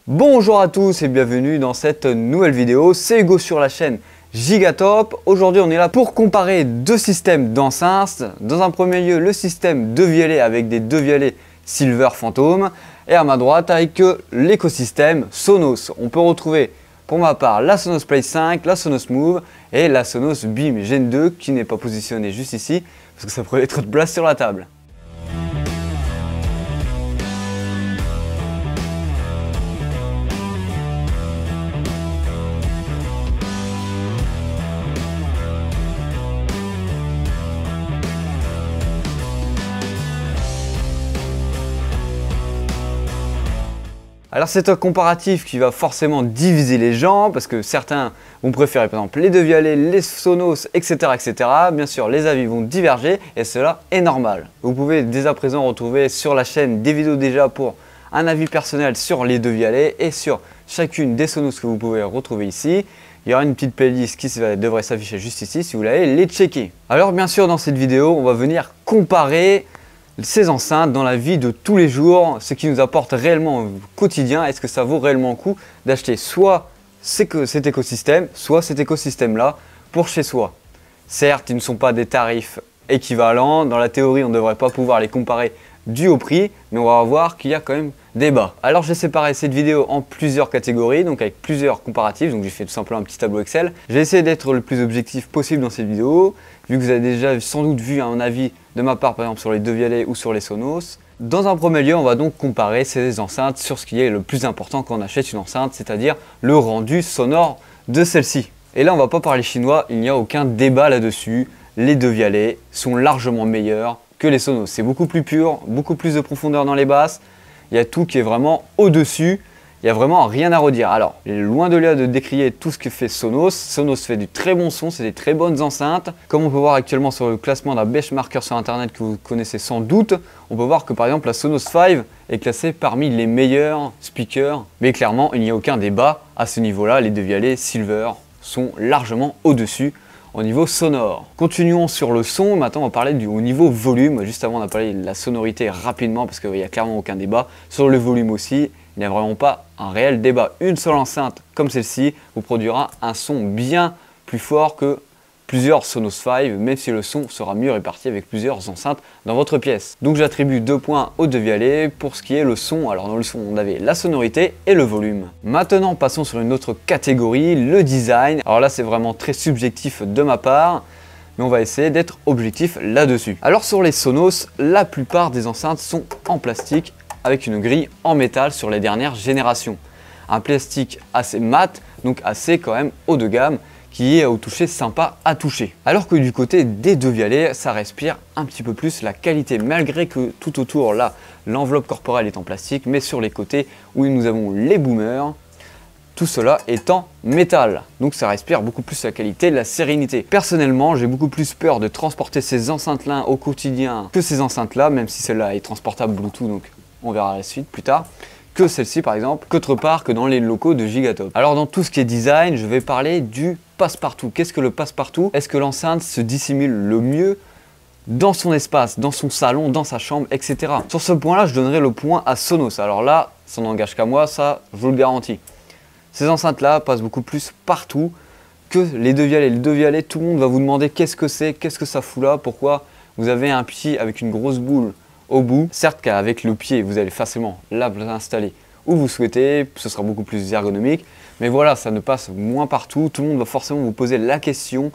Bonjour à tous et bienvenue dans cette nouvelle vidéo, c'est Hugo sur la chaîne Gigatop. Aujourd'hui on est là pour comparer deux systèmes d'enceintes. Dans un premier lieu le système Devialet avec des Devialet Silver Phantom et à ma droite avec l'écosystème Sonos. On peut retrouver pour ma part la Sonos Play 5, la Sonos Move et la Sonos Beam Gen 2 qui n'est pas positionnée juste ici parce que ça prenait trop de place sur la table. Alors c'est un comparatif qui va forcément diviser les gens parce que certains vont préférer par exemple les Devialet, les Sonos, etc., etc. Bien sûr les avis vont diverger et cela est normal. Vous pouvez dès à présent retrouver sur la chaîne des vidéos déjà pour un avis personnel sur les Devialet et sur chacune des Sonos que vous pouvez retrouver ici. Il y aura une petite playlist qui devrait s'afficher juste ici si vous voulez les checker. Alors bien sûr dans cette vidéo on va venir comparer ces enceintes dans la vie de tous les jours, ce qui nous apporte réellement au quotidien. Est-ce que ça vaut réellement le coup d'acheter soit cet écosystème, soit cet écosystème-là pour chez soi? Certes, ils ne sont pas des tarifs équivalents. Dans la théorie, on ne devrait pas pouvoir les comparer dû au prix, mais on va voir qu'il y a quand même débat. Alors j'ai séparé cette vidéo en plusieurs catégories, donc avec plusieurs comparatifs, donc j'ai fait tout simplement un petit tableau Excel. J'ai essayé d'être le plus objectif possible dans cette vidéo, vu que vous avez déjà sans doute vu un avis de ma part par exemple sur les Devialet ou sur les Sonos. Dans un premier lieu, on va donc comparer ces enceintes sur ce qui est le plus important quand on achète une enceinte, c'est-à-dire le rendu sonore de celle-ci. Et là on va pas parler chinois, il n'y a aucun débat là-dessus, les Devialet sont largement meilleurs que les Sonos. C'est beaucoup plus pur, beaucoup plus de profondeur dans les basses, il y a tout qui est vraiment au-dessus, il n'y a vraiment rien à redire. Alors, loin de là de décrier tout ce que fait Sonos, Sonos fait du très bon son, c'est des très bonnes enceintes. Comme on peut voir actuellement sur le classement d'un benchmarker sur internet que vous connaissez sans doute, on peut voir que par exemple la Sonos 5 est classée parmi les meilleurs speakers, mais clairement il n'y a aucun débat à ce niveau-là, les Devialet Silver sont largement au-dessus au niveau sonore. Continuons sur le son, maintenant on va parler au niveau volume. Juste avant on a parlé de la sonorité rapidement parce qu'il n'y a clairement aucun débat. Sur le volume aussi, il n'y a vraiment pas un réel débat. Une seule enceinte comme celle-ci vous produira un son bien plus fort que plusieurs Sonos 5, même si le son sera mieux réparti avec plusieurs enceintes dans votre pièce. Donc j'attribue 2 points au Devialet pour ce qui est le son. Alors dans le son, on avait la sonorité et le volume. Maintenant, passons sur une autre catégorie, le design. Alors là, c'est vraiment très subjectif de ma part, mais on va essayer d'être objectif là-dessus. Alors sur les Sonos, la plupart des enceintes sont en plastique avec une grille en métal sur les dernières générations. Un plastique assez mat, donc assez quand même haut de gamme, qui est au toucher sympa à toucher. Alors que du côté des Devialet, ça respire un petit peu plus la qualité, malgré que tout autour là, l'enveloppe corporelle est en plastique, mais sur les côtés où nous avons les boomers, tout cela est en métal. Donc ça respire beaucoup plus la qualité, la sérénité. Personnellement, j'ai beaucoup plus peur de transporter ces enceintes-là au quotidien que ces enceintes-là, même si celle-là est transportable Bluetooth, donc on verra la suite plus tard, que celle-ci par exemple, qu'autre part que dans les locaux de Gigatop. Alors dans tout ce qui est design, je vais parler du passe-partout. Qu'est-ce que le passe-partout? Est-ce que l'enceinte se dissimule le mieux dans son espace, dans son salon, dans sa chambre, etc. Sur ce point-là, je donnerai le point à Sonos. Alors là, ça n'engage qu'à moi, ça, je vous le garantis. Ces enceintes-là passent beaucoup plus partout que les Devialet. Les Devialet, tout le monde va vous demander qu'est-ce que c'est, qu'est-ce que ça fout là, pourquoi vous avez un pied avec une grosse boule au bout. Certes qu'avec le pied, vous allez facilement l'installer où vous souhaitez, ce sera beaucoup plus ergonomique, mais voilà, ça ne passe moins partout. Tout le monde va forcément vous poser la question,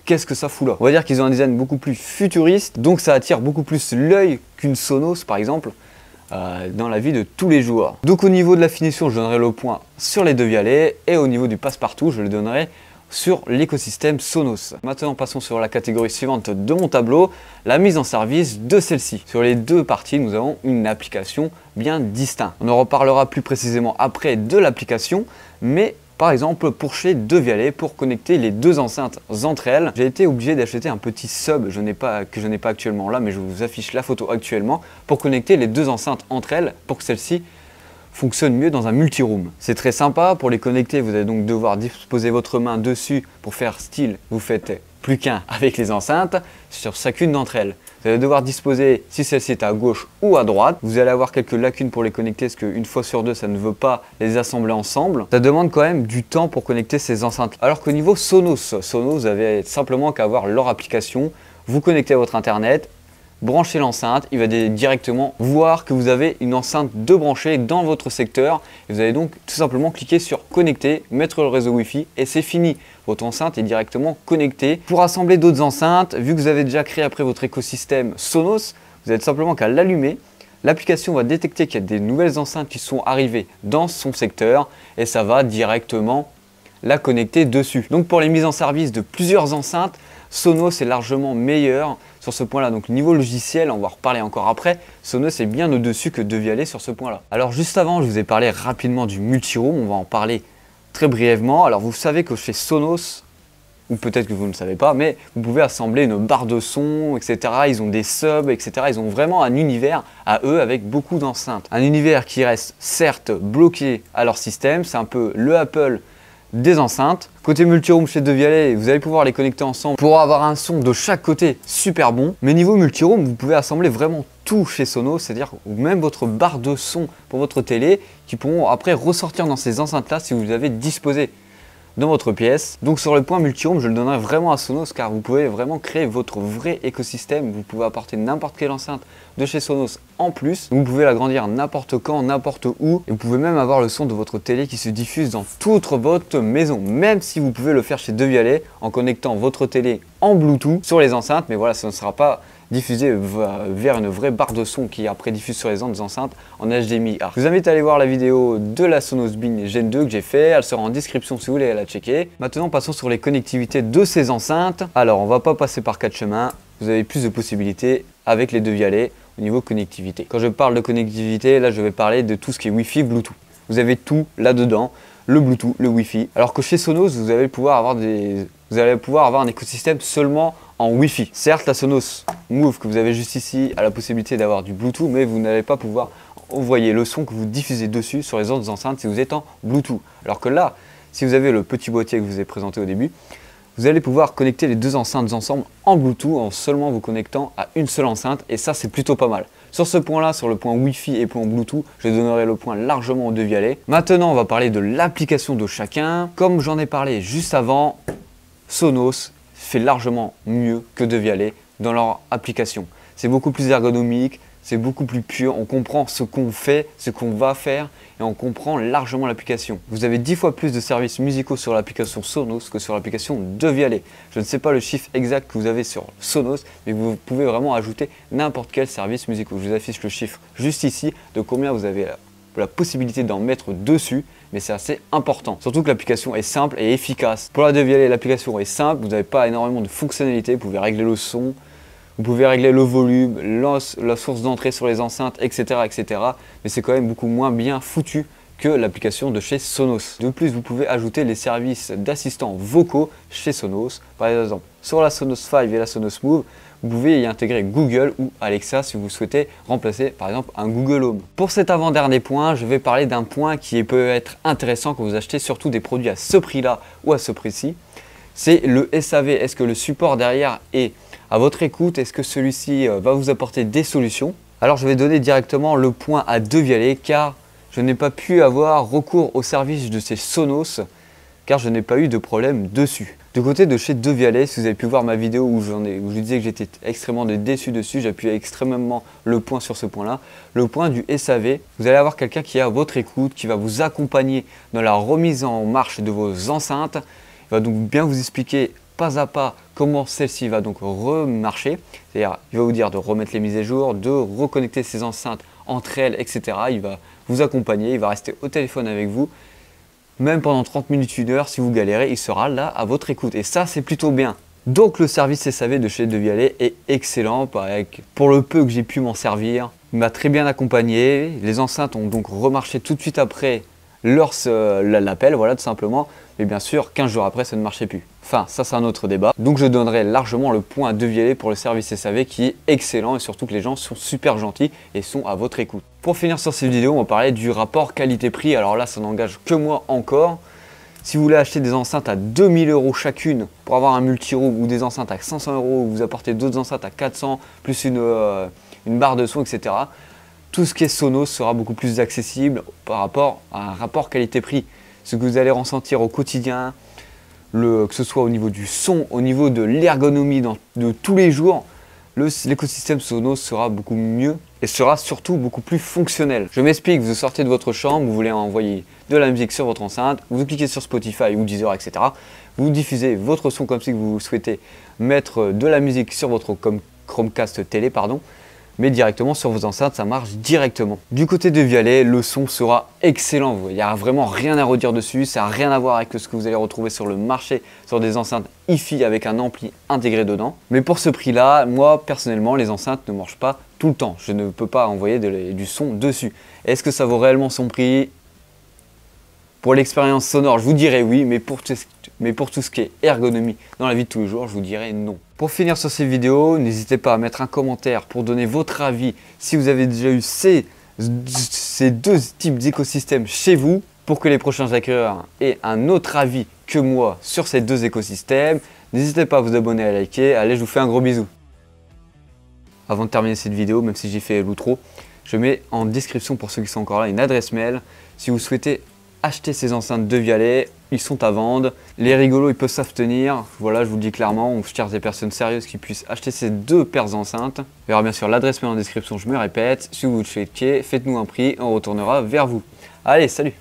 qu'est-ce que ça fout là? On va dire qu'ils ont un design beaucoup plus futuriste, donc ça attire beaucoup plus l'œil qu'une Sonos par exemple, dans la vie de tous les jours. Donc au niveau de la finition, je donnerai le point sur les Devialet, et au niveau du passe-partout, je le donnerai sur l'écosystème Sonos. Maintenant passons sur la catégorie suivante de mon tableau, la mise en service de celle-ci. Sur les deux parties, nous avons une application bien distincte. On en reparlera plus précisément après de l'application, mais par exemple pour chez Devialet, pour connecter les deux enceintes entre elles, j'ai été obligé d'acheter un petit sub que je n'ai pas actuellement là, mais je vous affiche la photo actuellement, pour connecter les deux enceintes entre elles, pour que celle-ci fonctionne mieux dans un multi-room. C'est très sympa pour les connecter, vous allez donc devoir disposer votre main dessus pour faire style, vous faites plus qu'un avec les enceintes sur chacune d'entre elles. Vous allez devoir disposer si celle-ci est à gauche ou à droite. Vous allez avoir quelques lacunes pour les connecter parce qu'une fois sur deux, ça ne veut pas les assembler ensemble. Ça demande quand même du temps pour connecter ces enceintes. Alors qu'au niveau Sonos, vous avez simplement qu'à avoir leur application. Vous connectez à votre internet, branchez l'enceinte, il va directement voir que vous avez une enceinte de branchée dans votre secteur. Et vous allez donc tout simplement cliquer sur connecter, mettre le réseau Wi-Fi et c'est fini. Votre enceinte est directement connectée. Pour assembler d'autres enceintes, vu que vous avez déjà créé après votre écosystème Sonos, vous n'avez simplement qu'à l'allumer. L'application va détecter qu'il y a des nouvelles enceintes qui sont arrivées dans son secteur et ça va directement la connecter dessus. Donc pour les mises en service de plusieurs enceintes, Sonos est largement meilleur sur ce point là. Donc niveau logiciel, on va en reparler encore après, Sonos est bien au-dessus que Devialet sur ce point là. Alors juste avant, je vous ai parlé rapidement du multiroom, on va en parler très brièvement. Alors vous savez que chez Sonos, ou peut-être que vous ne le savez pas, mais vous pouvez assembler une barre de son, etc. Ils ont des subs, etc. Ils ont vraiment un univers à eux avec beaucoup d'enceintes. Un univers qui reste certes bloqué à leur système, c'est un peu le Apple des enceintes. Côté multiroom chez Devialet, vous allez pouvoir les connecter ensemble pour avoir un son de chaque côté super bon. Mais niveau multiroom, vous pouvez assembler vraiment tout chez Sonos, c'est-à-dire même votre barre de son pour votre télé qui pourront après ressortir dans ces enceintes-là si vous les avez disposées dans votre pièce. Donc sur le point multiroom, je le donnerai vraiment à Sonos car vous pouvez vraiment créer votre vrai écosystème. Vous pouvez apporter n'importe quelle enceinte de chez Sonos en plus. Vous pouvez l'agrandir n'importe quand, n'importe où. Et vous pouvez même avoir le son de votre télé qui se diffuse dans toute votre maison. Même si vous pouvez le faire chez Devialet en connectant votre télé en Bluetooth sur les enceintes. Mais voilà, ça ne sera pas diffusé vers une vraie barre de son qui après diffuse sur les enceintes en HDMI. Je vous invite à aller voir la vidéo de la Sonos Beam Gen 2 que j'ai fait, elle sera en description si vous voulez la checker. Maintenant passons sur les connectivités de ces enceintes. Alors on va pas passer par 4 chemins, vous avez plus de possibilités avec les Devialet au niveau connectivité. Quand je parle de connectivité, là je vais parler de tout ce qui est Wi-Fi, Bluetooth. Vous avez tout là-dedans, le Bluetooth, le Wi-Fi. Alors que chez Sonos, vous allez pouvoir avoir un écosystème seulement en Wi-Fi. Certes, la Sonos Move que vous avez juste ici a la possibilité d'avoir du Bluetooth, mais vous n'allez pas pouvoir envoyer le son que vous diffusez dessus sur les autres enceintes si vous êtes en Bluetooth. Alors que là, si vous avez le petit boîtier que je vous ai présenté au début, vous allez pouvoir connecter les deux enceintes ensemble en Bluetooth en seulement vous connectant à une seule enceinte et ça c'est plutôt pas mal. Sur ce point là, sur le point Wi-Fi et point Bluetooth, je donnerai le point largement aux Devialet. Maintenant on va parler de l'application de chacun. Comme j'en ai parlé juste avant, Sonos fait largement mieux que Devialet dans leur application. C'est beaucoup plus ergonomique, c'est beaucoup plus pur, on comprend ce qu'on fait, ce qu'on va faire et on comprend largement l'application. Vous avez 10 fois plus de services musicaux sur l'application Sonos que sur l'application Devialet. Je ne sais pas le chiffre exact que vous avez sur Sonos, mais vous pouvez vraiment ajouter n'importe quel service musical. Je vous affiche le chiffre juste ici de combien vous avez la possibilité d'en mettre dessus, mais c'est assez important. Surtout que l'application est simple et efficace. Pour la Devialet, l'application est simple, vous n'avez pas énormément de fonctionnalités, vous pouvez régler le son, vous pouvez régler le volume, la source d'entrée sur les enceintes, etc. etc. mais c'est quand même beaucoup moins bien foutu que l'application de chez Sonos. De plus, vous pouvez ajouter les services d'assistants vocaux chez Sonos. Par exemple, sur la Sonos 5 et la Sonos Move, vous pouvez y intégrer Google ou Alexa si vous souhaitez remplacer par exemple un Google Home. Pour cet avant-dernier point, je vais parler d'un point qui peut être intéressant quand vous achetez surtout des produits à ce prix-là ou à ce prix-ci. C'est le SAV. Est-ce que le support derrière est à votre écoute? Est-ce que celui-ci va vous apporter des solutions? Alors je vais donner directement le point à Devialet car je n'ai pas pu avoir recours au service de ces Sonos car je n'ai pas eu de problème dessus. Du côté de chez Devialet, si vous avez pu voir ma vidéo où je disais que j'étais extrêmement déçu dessus, j'appuie extrêmement le point sur ce point-là. Le point du SAV, vous allez avoir quelqu'un qui est à votre écoute, qui va vous accompagner dans la remise en marche de vos enceintes. Il va donc bien vous expliquer pas à pas comment celle-ci va donc remarcher. C'est-à-dire, il va vous dire de remettre les mises à jour, de reconnecter ces enceintes entre elles, etc. Il va vous accompagner, il va rester au téléphone avec vous. Même pendant 30 minutes, 1 heure, si vous galérez, il sera là à votre écoute. Et ça, c'est plutôt bien. Donc le service SAV de chez Devialet est excellent. Pour le peu que j'ai pu m'en servir, il m'a très bien accompagné. Les enceintes ont donc remarché tout de suite après l'appel, voilà tout simplement. Mais bien sûr, 15 jours après, ça ne marchait plus. Enfin, ça c'est un autre débat. Donc je donnerai largement le point à Devialet pour le service SAV qui est excellent et surtout que les gens sont super gentils et sont à votre écoute. Pour finir sur cette vidéo, on va parler du rapport qualité-prix. Alors là, ça n'engage que moi encore. Si vous voulez acheter des enceintes à 2000 € chacune pour avoir un multi-room ou des enceintes à 500 €, où vous apportez d'autres enceintes à 400 plus une barre de son, etc. Tout ce qui est Sonos sera beaucoup plus accessible par rapport à un rapport qualité-prix. Ce que vous allez ressentir au quotidien, que ce soit au niveau du son, au niveau de l'ergonomie de tous les jours, l'écosystème Sonos sera beaucoup mieux et sera surtout beaucoup plus fonctionnel. Je m'explique, vous sortez de votre chambre, vous voulez envoyer de la musique sur votre enceinte, vous cliquez sur Spotify ou Deezer, etc. Vous diffusez votre son comme si vous souhaitez mettre de la musique sur votre Chromecast télé, mais directement sur vos enceintes, ça marche directement. Du côté de Vialet, le son sera excellent. Il n'y a vraiment rien à redire dessus, ça n'a rien à voir avec ce que vous allez retrouver sur le marché, sur des enceintes hi-fi avec un ampli intégré dedans. Mais pour ce prix-là, moi personnellement, les enceintes ne marchent pas tout le temps. Je ne peux pas envoyer du son dessus. Est-ce que ça vaut réellement son prix? Pour l'expérience sonore, je vous dirais oui, mais pour tout ce qui est ergonomie dans la vie de tous les jours, je vous dirais non. Pour finir sur ces vidéos, n'hésitez pas à mettre un commentaire pour donner votre avis si vous avez déjà eu ces deux types d'écosystèmes chez vous, pour que les prochains acquéreurs aient un autre avis que moi sur ces deux écosystèmes. N'hésitez pas à vous abonner, à liker. Allez, je vous fais un gros bisou. Avant de terminer cette vidéo, même si j'ai fait l'outro, je mets en description pour ceux qui sont encore là une adresse mail si vous souhaitez acheter ces enceintes de Vialet. Ils sont à vendre. Les rigolos, ils peuvent s'abstenir. Voilà, je vous le dis clairement, on cherche des personnes sérieuses qui puissent acheter ces deux paires d'enceintes. Il y aura bien sûr l'adresse mail en description, je me répète. Si vous le souhaitez, faites-nous un prix, on retournera vers vous. Allez, salut!